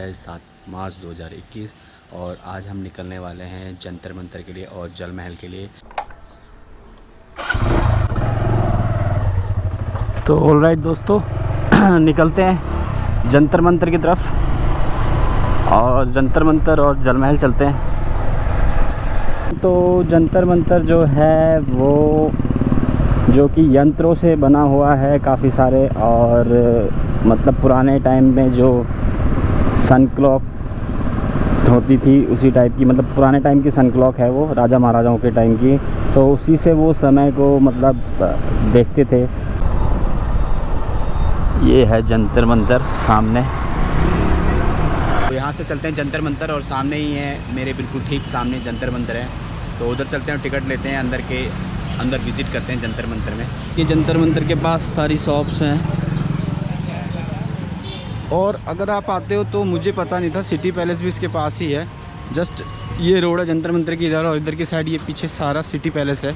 है 7 मार्च 2021 और आज हम निकलने वाले हैं जंतर मंतर के लिए और जल महल के लिए। तो ऑलराइट दोस्तों निकलते हैं जंतर मंतर की तरफ और जंतर मंतर और जल महल चलते हैं। तो जंतर मंतर जो है वो जो कि यंत्रों से बना हुआ है काफ़ी सारे, और मतलब पुराने टाइम में जो सन क्लॉक होती थी उसी टाइप की, मतलब पुराने टाइम की सन क्लॉक है वो, राजा महाराजाओं के टाइम की। तो उसी से वो समय को मतलब देखते थे। ये है जंतर मंतर सामने। तो यहाँ से चलते हैं जंतर मंतर और सामने ही है मेरे बिल्कुल ठीक सामने जंतर मंतर है। तो उधर चलते हैं, टिकट लेते हैं, अंदर विज़िट करते हैं जंतर मंतर में। ये जंतर मंतर के पास सारी शॉप्स हैं और अगर आप आते हो तो मुझे पता नहीं था, सिटी पैलेस भी इसके पास ही है। जस्ट ये रोड है जंतर मंतर की इधर, और इधर की साइड ये पीछे सारा सिटी पैलेस है।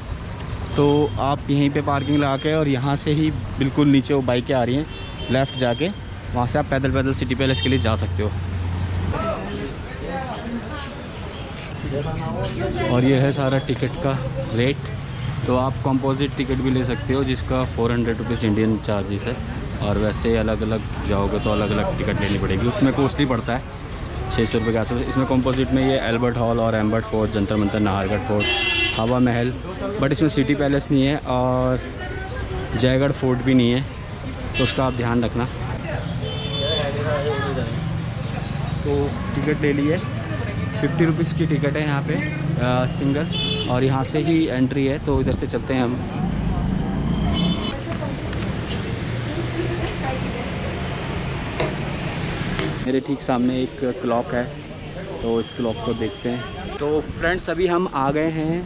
तो आप यहीं पे पार्किंग लगा के और यहाँ से ही बिल्कुल नीचे वो बाइकें आ रही हैं, लेफ़्ट जाके वहाँ से आप पैदल पैदल सिटी पैलेस के लिए जा सकते हो। और ये है सारा टिकट का रेट। तो आप कंपोजिट टिकट भी ले सकते हो जिसका 400 रुपीज़ इंडियन चार्जेस है, और वैसे अलग अलग जाओगे तो अलग अलग टिकट लेनी पड़ेगी, उसमें कॉस्टली पड़ता है 600 रुपये के आसपास। इसमें कंपोजिट में ये एल्बर्ट हॉल और एम्बर्ट फोर्ट, जंतर मंतर, नाहरगढ़ फोर्ट, हवा महल, बट इसमें सिटी पैलेस नहीं है और जयगढ़ फोर्ट भी नहीं है, तो उसका आप ध्यान रखना। तो टिकट ले लिए, 50 रुपीज़ की टिकट है यहाँ पे सिंगल, और यहाँ से ही एंट्री है। तो इधर से चलते हैं हम। मेरे ठीक सामने एक क्लॉक है, तो इस क्लॉक को देखते हैं। तो फ्रेंड्स अभी हम आ गए हैं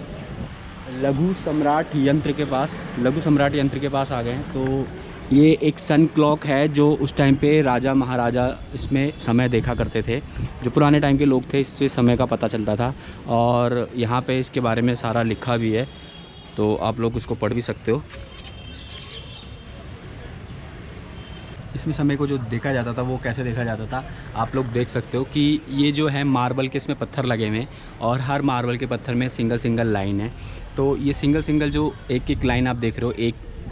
लघु सम्राट यंत्र के पास। लघु सम्राट यंत्र के पास आ गए हैं। तो ये एक सन क्लॉक है जो उस टाइम पे राजा महाराजा इसमें समय देखा करते थे। जो पुराने टाइम के लोग थे इससे समय का पता चलता था, और यहाँ पे इसके बारे में सारा लिखा भी है, तो आप लोग उसको पढ़ भी सकते हो। इसमें समय को जो देखा जाता था वो कैसे देखा जाता था आप लोग देख सकते हो कि ये जो है मार्बल के इसमें पत्थर लगे हुए हैं, और हर मार्बल के पत्थर में सिंगल सिंगल लाइन है। तो ये सिंगल सिंगल जो एक एक लाइन आप देख रहे हो,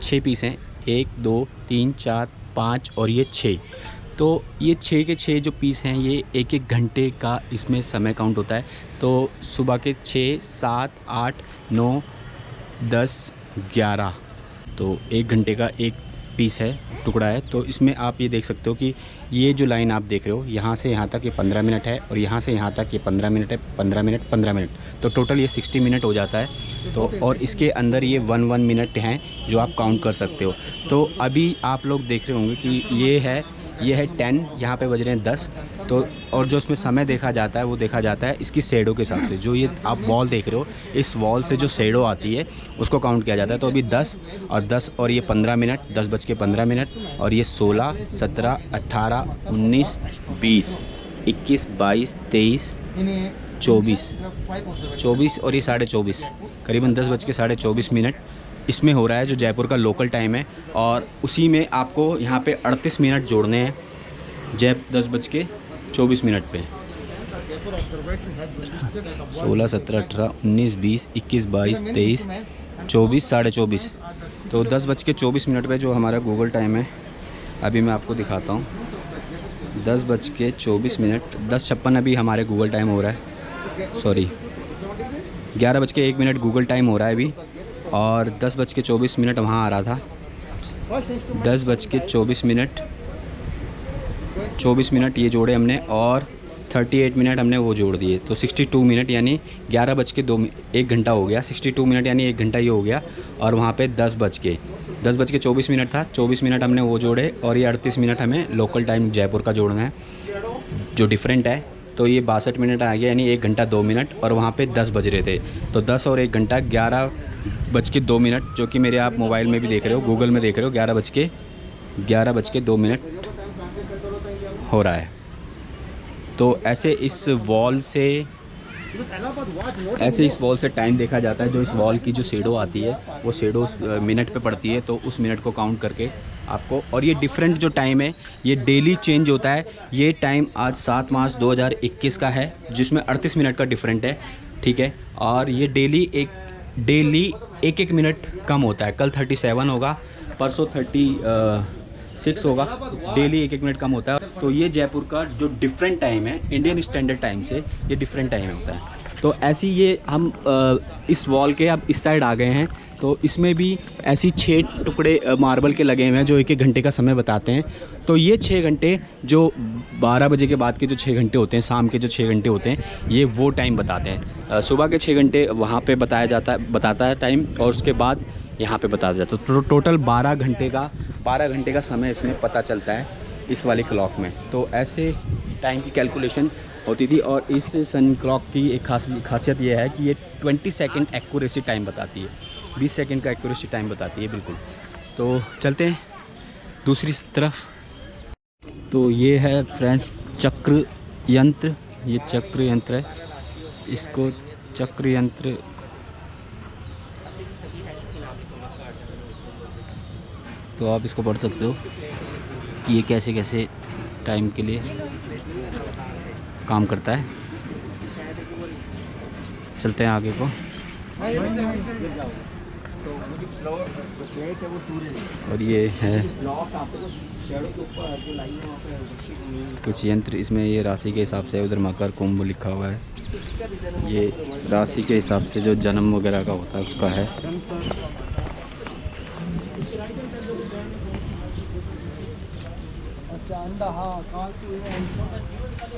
6 पीस हैं, 1 2 3 4 5 और ये 6। तो ये 6 के 6 जो पीस हैं ये एक एक घंटे का इसमें समय काउंट होता है। तो सुबह के 6 7 8 9 10 11, तो 1 घंटे का एक पीस है, टुकड़ा है। तो इसमें आप ये देख सकते हो कि ये जो लाइन आप देख रहे हो यहाँ से यहाँ तक ये 15 मिनट है, और यहाँ से यहाँ तक ये 15 मिनट है, 15 मिनट 15 मिनट, तो टोटल ये 60 मिनट हो जाता है। तो और इसके अंदर ये 1 मिनट हैं जो आप काउंट कर सकते हो। तो अभी आप लोग देख रहे होंगे कि ये है 10, यहाँ पे बज रहे हैं 10। तो और जो इसमें समय देखा जाता है वो देखा जाता है इसकी शेडो के हिसाब से। जो ये आप वॉल देख रहे हो, इस वॉल से जो शेडो आती है उसको काउंट किया जाता है। तो अभी 10 और ये 15 मिनट, 10:15 और ये 16 17 18 19 20 21 22 23 24 और ये 24:30, करीबन 10:24 इसमें हो रहा है, जो जयपुर का लोकल टाइम है। और उसी में आपको यहाँ पे 38 मिनट जोड़ने हैं 10:24 पे। 16 17 18 19 20 21 22 23 24 24:30, तो 10:24 पे जो हमारा गूगल टाइम है अभी मैं आपको दिखाता हूँ। 10:24, 10:56 अभी हमारे गूगल टाइम हो रहा है, सॉरी 11:01 गूगल टाइम हो रहा है अभी, और 10:24 वहाँ आ रहा था। 10:24 ये जोड़े हमने, और 38 मिनट हमने वो जोड़ दिए, तो 62 मिनट यानी 11:02, 1 घंटा हो गया। 62 मिनट यानी 1 घंटा ये हो गया। और वहाँ पे 10:24 था, 24 मिनट हमने वो जोड़े, और ये 38 मिनट हमें लोकल टाइम जयपुर का जोड़ना है जो डिफरेंट है। तो ये 62 मिनट आ गया, यानी 1 घंटा 2 मिनट, और वहाँ पे 10 बज रहे थे। तो 10 और 1 घंटा 11:02, जो कि मेरे आप मोबाइल में भी देख रहे हो, गूगल में देख रहे हो, 11:02 हो रहा है। तो ऐसे इस वॉल से ऐसे इस वॉल से टाइम देखा जाता है। जो इस वॉल की जो शेडो आती है वो शेडो मिनट पे पड़ती है, तो उस मिनट को काउंट करके आपको। और ये डिफरेंट जो टाइम है ये डेली चेंज होता है। ये टाइम आज 7 मार्च 2021 का है, जिसमें 38 मिनट का डिफरेंट है, ठीक है। और ये डेली एक मिनट कम होता है। कल 37 होगा, परसों 36 होगा, डेली एक मिनट कम होता है। तो ये जयपुर का जो डिफरेंट टाइम है इंडियन स्टैंडर्ड टाइम से, ये डिफरेंट टाइम होता है। तो ऐसी ये हम इस वॉल के अब इस साइड आ गए हैं, तो इसमें भी ऐसी 6 टुकड़े मार्बल के लगे हुए हैं जो 1-1 घंटे का समय बताते हैं। तो ये 6 घंटे जो 12 बजे के बाद के जो 6 घंटे होते हैं, शाम के जो 6 घंटे होते हैं, ये वो टाइम बताते हैं। सुबह के 6 घंटे वहाँ पे बताता है टाइम, और उसके बाद यहाँ पे बताया जाता है। तो टोटल 12 घंटे का समय इसमें पता चलता है इस वाली क्लॉक में। तो ऐसे टाइम की कैलकुलेशन होती थी। और इस सन क्लॉक की एक खासियत ये है कि ये 20 सेकंड एक्यूरेसी टाइम बताती है, 20 सेकंड का एक्यूरेसी टाइम बताती है, बिल्कुल। तो चलते हैं दूसरी तरफ। तो ये है फ्रेंड्स चक्र यंत्र, ये चक्र यंत्र है, इसको चक्र यंत्र तो आप इसको पढ़ सकते हो कि ये कैसे कैसे टाइम के लिए काम करता है। चलते हैं आगे को। और ये है कुछ यंत्र, इसमें ये राशि के हिसाब से, उधर मकर कुंभ लिखा हुआ है, ये राशि के हिसाब से जो जन्म वगैरह का होता है उसका है।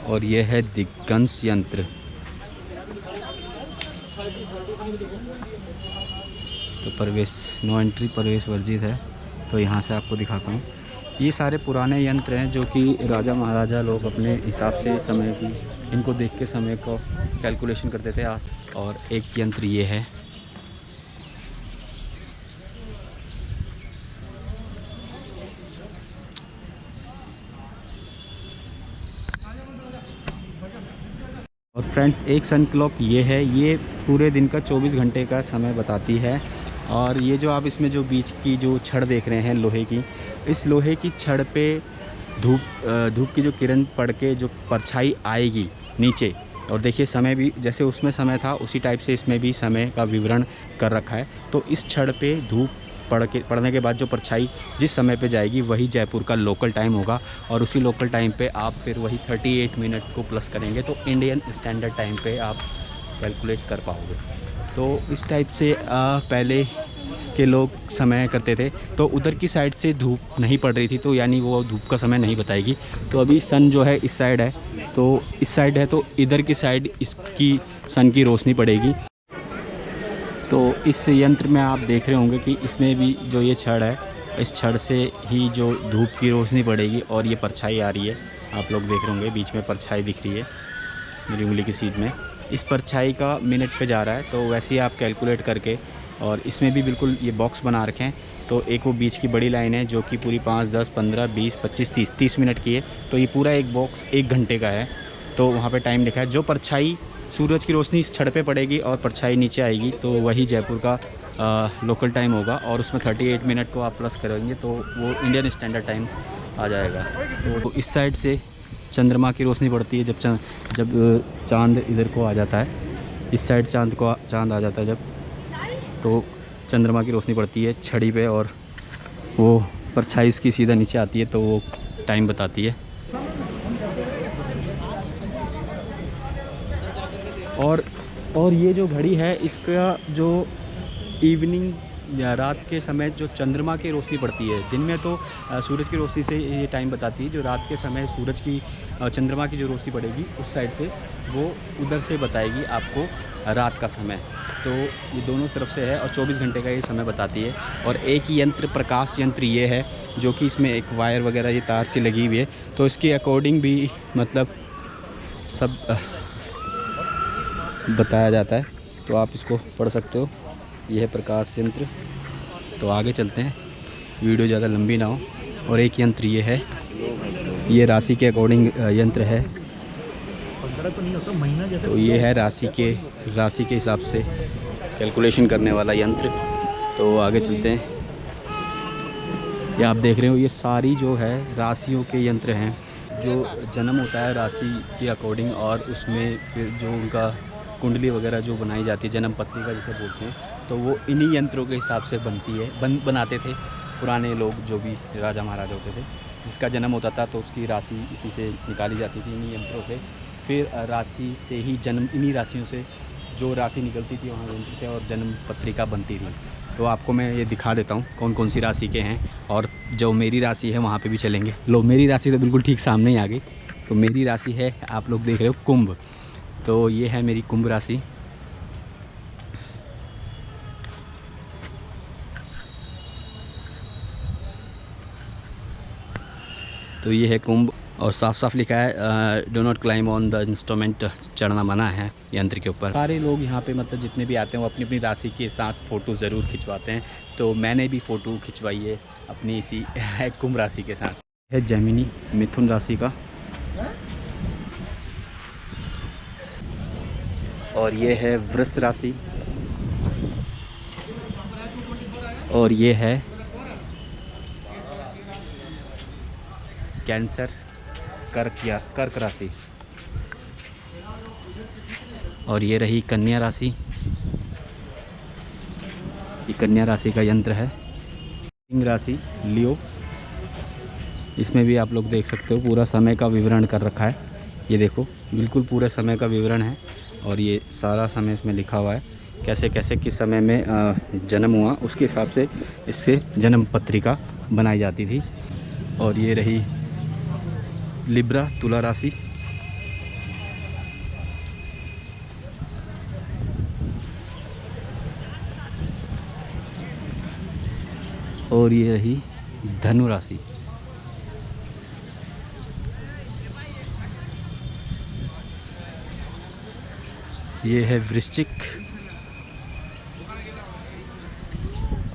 और ये है दिग्गंश यंत्र। तो प्रवेश, नो एंट्री, प्रवेश वर्जित है। तो यहाँ से आपको दिखाता हूँ। ये सारे पुराने यंत्र हैं जो कि राजा महाराजा लोग अपने हिसाब से समय की, इनको देख के समय को कैलकुलेशन करते थे। और एक यंत्र ये है, और फ्रेंड्स एक सन क्लॉक ये है, ये पूरे दिन का 24 घंटे का समय बताती है। और ये जो आप इसमें जो बीच की जो छड़ देख रहे हैं लोहे की, इस लोहे की छड़ पे धूप की जो किरण पड़ के जो परछाई आएगी नीचे, और देखिए समय भी जैसे उसमें समय था उसी टाइप से इसमें भी समय का विवरण कर रखा है। तो इस छड़ पे धूप पड़ने के बाद जो परछाई जिस समय पे जाएगी वही जयपुर का लोकल टाइम होगा। और उसी लोकल टाइम पे आप फिर वही 38 मिनट को प्लस करेंगे तो इंडियन स्टैंडर्ड टाइम पे आप कैलकुलेट कर पाओगे। तो इस टाइप से पहले के लोग समय करते थे। तो उधर की साइड से धूप नहीं पड़ रही थी, तो यानी वो धूप का समय नहीं बताएगी। तो अभी सन जो है इस साइड है, तो इस साइड है, तो इधर की साइड इसकी सन की रोशनी पड़ेगी। तो इस यंत्र में आप देख रहे होंगे कि इसमें भी जो ये छड़ है, इस छड़ से ही जो धूप की रोशनी पड़ेगी। और ये परछाई आ रही है, आप लोग देख रहे होंगे बीच में परछाई दिख रही है मेरी उंगली की सीध में। इस परछाई का मिनट पे जा रहा है, तो वैसे ही आप कैलकुलेट करके। और इसमें भी बिल्कुल ये बॉक्स बना रखे हैं। तो एक वो बीच की बड़ी लाइन है जो कि पूरी 5, 10, 15, 20, 25, 30 मिनट की है। तो ये पूरा एक बॉक्स 1 घंटे का है। तो वहाँ पे टाइम लिखा है। जो परछाई सूरज की रोशनी इस छड़ पे पड़ेगी और परछाई नीचे आएगी, तो वही जयपुर का लोकल टाइम होगा। और उसमें 38 मिनट को आप प्लस करेंगे तो वो इंडियन स्टैंडर्ड टाइम आ जाएगा। तो इस साइड से चंद्रमा की रोशनी पड़ती है जब चांद इधर को आ जाता है, इस साइड चांद आ जाता है जब, तो चंद्रमा की रोशनी पड़ती है छड़ी पे और वो परछाई उसकी सीधा नीचे आती है, तो वो टाइम बताती है। और ये जो घड़ी है इसका जो इवनिंग या रात के समय जो चंद्रमा की रोशनी पड़ती है, दिन में तो सूरज की रोशनी से ये टाइम बताती है। जो रात के समय सूरज की चंद्रमा की जो रोशनी पड़ेगी उस साइड से, वो उधर से बताएगी आपको रात का समय। तो ये दोनों तरफ से है और 24 घंटे का ये समय बताती है। और एक यंत्र, प्रकाश यंत्र ये है जो कि इसमें एक वायर वगैरह ये तार सी लगी हुई है, तो इसके अकॉर्डिंग भी मतलब सब बताया जाता है। तो आप इसको पढ़ सकते हो। यह है प्रकाश यंत्र। तो आगे चलते हैं, वीडियो ज़्यादा लंबी ना हो। और एक यंत्र ये है, ये राशि के अकॉर्डिंग यंत्र है। फर्क तो नहीं होता, महीना जैसे। तो ये है राशि के हिसाब से कैलकुलेशन करने वाला यंत्र। तो आगे चलते हैं। ये आप देख रहे हो, ये सारी जो है राशियों के यंत्र हैं। जो जन्म होता है राशि के अकॉर्डिंग, और उसमें फिर जो उनका कुंडली वगैरह जो बनाई जाती है, जन्म पत्रिका जिसे बोलते हैं, तो वो इन्हीं यंत्रों के हिसाब से बनती है, बनाते थे पुराने लोग, जो भी राजा महाराजा होते थे। जिसका जन्म होता था तो उसकी राशि इसी से निकाली जाती थी, इन्हीं यंत्रों से। फिर राशि से ही जन्म, इन्हीं राशियों से जो राशि निकलती थी वहाँ यंत्र से, और जन्म पत्रिका बनती थी। तो आपको मैं ये दिखा देता हूँ कौन कौन सी राशि के हैं, और जो मेरी राशि है वहाँ पे भी चलेंगे। लो, मेरी राशि तो बिल्कुल ठीक सामने ही आ गई। तो मेरी राशि है, आप लोग देख रहे हो, कुंभ। तो ये है मेरी कुंभ राशि। तो ये है कुंभ, और साफ साफ लिखा है do not climb on the instrument, चढ़ना मना है यंत्र के ऊपर। सारे लोग यहाँ पे मतलब जितने भी आते हैं वो अपनी अपनी राशि के साथ फ़ोटो ज़रूर खिंचवाते हैं। तो मैंने भी फ़ोटो खिंचवाई है अपनी इसी कुंभ राशि के साथ। है जेमिनी, मिथुन राशि का, और ये है वृष राशि, और ये है कैंसर, कर्क राशि, और ये रही कन्या राशि। ये कन्या राशि का यंत्र है। सिंह राशि, लियो। इसमें भी आप लोग देख सकते हो पूरा समय का विवरण कर रखा है। ये देखो, बिल्कुल पूरे समय का विवरण है, और ये सारा समय इसमें लिखा हुआ है, कैसे कैसे किस समय में जन्म हुआ, उसके हिसाब से इससे जन्म पत्रिका बनाई जाती थी। और ये रही लिब्रा, तुला राशि। और ये रही धनु राशि। ये है वृश्चिक,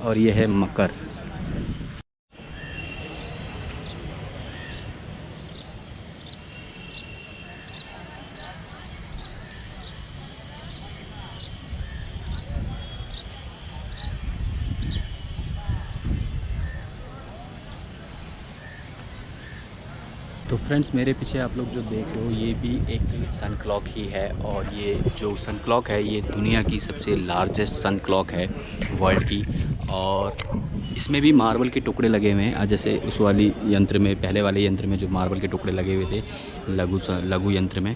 और ये है मकर। तो फ्रेंड्स, मेरे पीछे आप लोग जो देख रहे हो ये भी एक सन क्लॉक ही है, और ये जो सन क्लॉक है ये दुनिया की सबसे लार्जेस्ट सन क्लॉक है वर्ल्ड की। और इसमें भी मार्बल के टुकड़े लगे हुए हैं, जैसे उस वाली यंत्र में, पहले वाले यंत्र में जो मार्बल के टुकड़े लगे हुए थे लघु यंत्र में,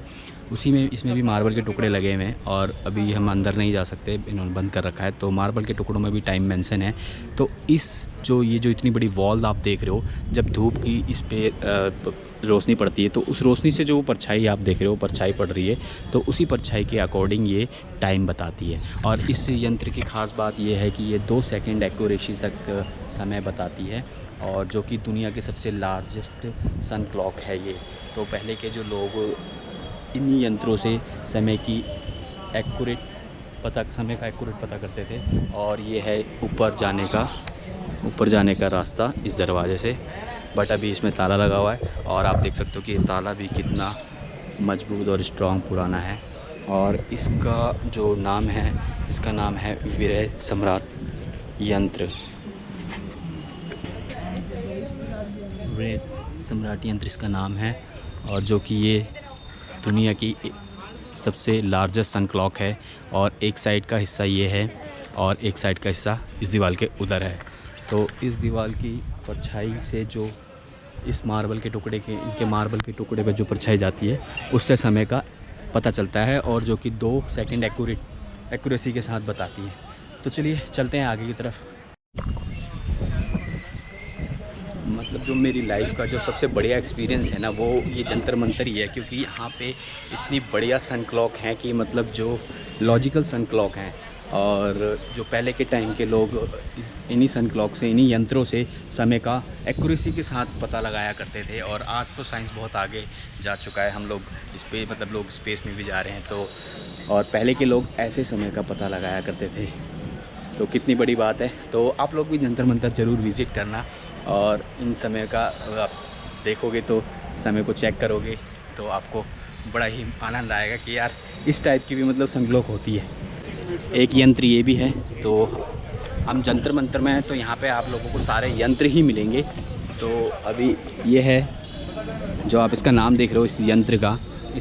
उसी में इसमें भी मार्बल के टुकड़े लगे हुए हैं। और अभी हम अंदर नहीं जा सकते, इन्होंने बंद कर रखा है। तो मार्बल के टुकड़ों में भी टाइम मेंशन है। तो ये जो इतनी बड़ी वॉल आप देख रहे हो, जब धूप की इस पे रोशनी पड़ती है तो उस रोशनी से जो परछाई आप देख रहे हो, परछाई पड़ रही है, तो उसी परछाई के अकॉर्डिंग ये टाइम बताती है। और इस यंत्र की ख़ास बात ये है कि ये 2 सेकंड एक्यूरेसी तक समय बताती है, और जो कि दुनिया के सबसे लार्जेस्ट सन क्लॉक है ये। तो पहले के जो लोग इन्हीं यंत्रों से समय का एक्यूरेट पता करते थे। और ये है ऊपर जाने का रास्ता इस दरवाजे से, बट अभी इसमें ताला लगा हुआ है, और आप देख सकते हो कि ये ताला भी कितना मजबूत और स्ट्रॉन्ग पुराना है। और इसका जो नाम है, इसका नाम है वीर सम्राट यंत्र। वीर सम्राट यंत्र इसका नाम है, और जो कि ये दुनिया की सबसे लार्जेस्ट सन क्लॉक है। और एक साइड का हिस्सा ये है, और एक साइड का हिस्सा इस दीवार के उधर है। तो इस दीवार की परछाई से जो इस मार्बल के टुकड़े पर जो परछाई जाती है, उससे समय का पता चलता है, और जो कि 2 सेकंड एक्यूरेसी के साथ बताती है। तो चलिए चलते हैं आगे की तरफ। मतलब जो मेरी लाइफ का जो सबसे बढ़िया एक्सपीरियंस है ना, वो ये जंतर मंतर ही है, क्योंकि यहाँ पे इतनी बढ़िया सन क्लॉक हैं कि मतलब जो लॉजिकल सन क्लॉक हैं, और जो पहले के टाइम के लोग इन्हीं सन क्लॉक से, इन्हीं यंत्रों से समय का एक्यूरेसी के साथ पता लगाया करते थे। और आज तो साइंस बहुत आगे जा चुका है, हम लोग लोग स्पेस में भी जा रहे हैं। तो और पहले के लोग ऐसे समय का पता लगाया करते थे, तो कितनी बड़ी बात है। तो आप लोग भी जंतर मंतर ज़रूर विज़िट करना, और इन समय का आप देखोगे तो समय को चेक करोगे तो आपको बड़ा ही आनंद आएगा कि यार इस टाइप की भी मतलब संगलोक होती है। एक यंत्र ये भी है। तो हम जंतर मंतर में हैं, तो यहाँ पे आप लोगों को सारे यंत्र ही मिलेंगे। तो अभी ये है जो आप इसका नाम देख रहे हो, इस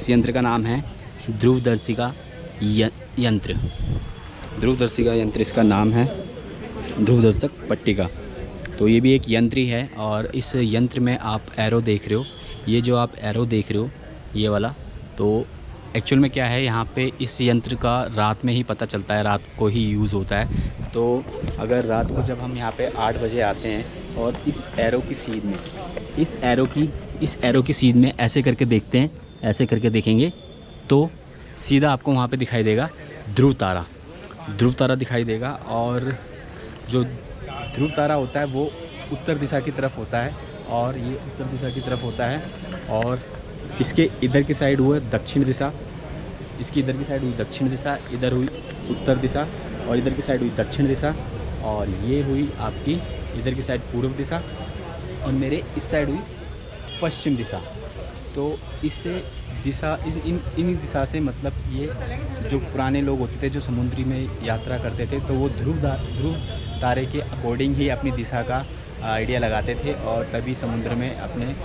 यंत्र का नाम है ध्रुवदर्शिका यंत्र। ध्रुवदर्शिका यंत्र इसका नाम है, ध्रुवदर्शक पट्टिका। तो ये भी एक यंत्र ही है। और इस यंत्र में आप एरो देख रहे हो, ये जो आप एरो देख रहे हो ये वाला, तो एक्चुअल में क्या है, यहाँ पे इस यंत्र का रात में ही पता चलता है, रात को ही यूज़ होता है। तो अगर रात को जब हम यहाँ पे 8 बजे आते हैं और इस एरो की सीध में, इस एरो की सीध में ऐसे करके देखते हैं, ऐसे करके देखेंगे तो सीधा आपको वहाँ पे दिखाई देगा ध्रुव तारा दिखाई देगा। और जो ध्रुव तारा होता है वो उत्तर दिशा की तरफ होता है, और ये उत्तर दिशा की तरफ होता है। और इसके इधर की साइड हुआ दक्षिण दिशा, इसकी इधर की साइड हुई दक्षिण दिशा, इधर हुई उत्तर दिशा, और इधर की साइड हुई दक्षिण दिशा, और ये हुई आपकी इधर की साइड पूर्व दिशा, और मेरे इस साइड हुई पश्चिम दिशा। तो इससे दिशा इन दिशा से मतलब ये जो पुराने लोग होते थे जो समुद्री में यात्रा करते थे, तो वो ध्रुव तारे के अकॉर्डिंग ही अपनी दिशा का आइडिया लगाते थे और तभी समुद्र में अपने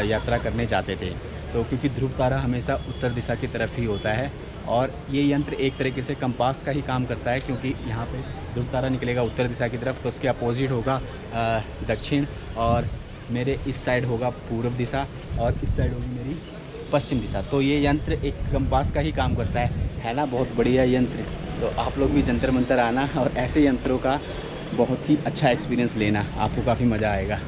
यात्रा करने जाते थे। तो क्योंकि ध्रुव तारा हमेशा उत्तर दिशा की तरफ ही होता है, और ये यंत्र एक तरीके से कंपास का ही काम करता है, क्योंकि यहाँ पे ध्रुव तारा निकलेगा उत्तर दिशा की तरफ, तो उसके अपोजिट होगा दक्षिण, और मेरे इस साइड होगा पूर्व दिशा, और इस साइड होगी मेरी पश्चिम दिशा। तो ये यंत्र एक कंपास का ही काम करता है ना, बहुत बढ़िया यंत्र। तो आप लोग भी जंतर मंतर आना और ऐसे यंत्रों का बहुत ही अच्छा एक्सपीरियंस लेना, आपको काफ़ी मज़ा आएगा।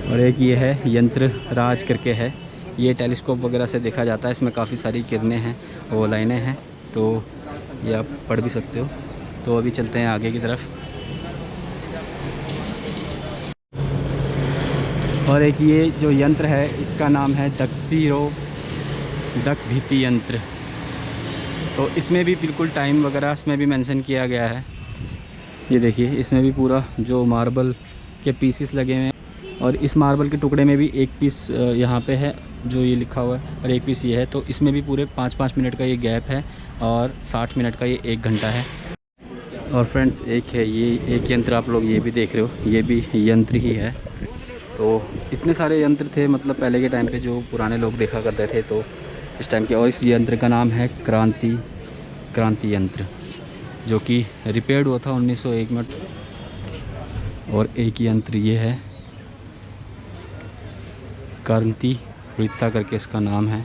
और एक ये है यंत्र राज करके है, ये टेलीस्कोप वगैरह से देखा जाता है, इसमें काफ़ी सारी किरणें हैं, वो लाइनें हैं, तो ये आप पढ़ भी सकते हो। तो अभी चलते हैं आगे की तरफ। और एक ये जो यंत्र है इसका नाम है दक भीति यंत्र। तो इसमें भी बिल्कुल टाइम वगैरह इसमें भी मेंशन किया गया है। ये देखिए, इसमें भी पूरा जो मार्बल के पीसेस लगे हुए हैं, और इस मार्बल के टुकड़े में भी एक पीस यहाँ पे है जो ये लिखा हुआ है, और एक पीस ये है। तो इसमें भी पूरे 5-5 मिनट का ये गैप है, और 60 मिनट का ये 1 घंटा है। और फ्रेंड्स एक है ये एक यंत्र, आप लोग ये भी देख रहे हो, ये भी यंत्र ही है। तो इतने सारे यंत्र थे मतलब पहले के टाइम पे जो पुराने लोग देखा करते थे, तो इस टाइम के। और इस यंत्र का नाम है क्रांति यंत्र, जो कि रिपेयर्ड हुआ था 1901 में। और एक यंत्र ये है क्रांति वृत्ता करके इसका नाम है।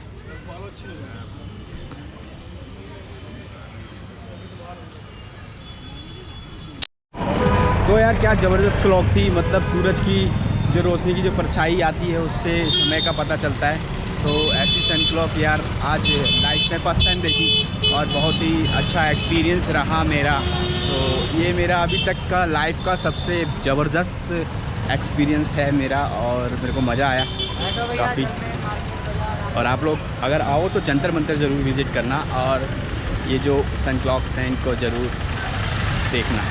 तो यार क्या ज़बरदस्त क्लॉक थी, मतलब सूरज की जो रोशनी की जो परछाई आती है उससे समय का पता चलता है। तो ऐसी सन क्लॉक यार आज लाइफ में फर्स्ट टाइम देखी, और बहुत ही अच्छा एक्सपीरियंस रहा मेरा। तो ये मेरा अभी तक का लाइफ का सबसे ज़बरदस्त एक्सपीरियंस है मेरा, और मेरे को मज़ा आया काफ़ी। और आप लोग अगर आओ तो जंतर मंतर ज़रूर विज़िट करना, और ये जो सन क्लॉक्स हैं इनको ज़रूर देखना।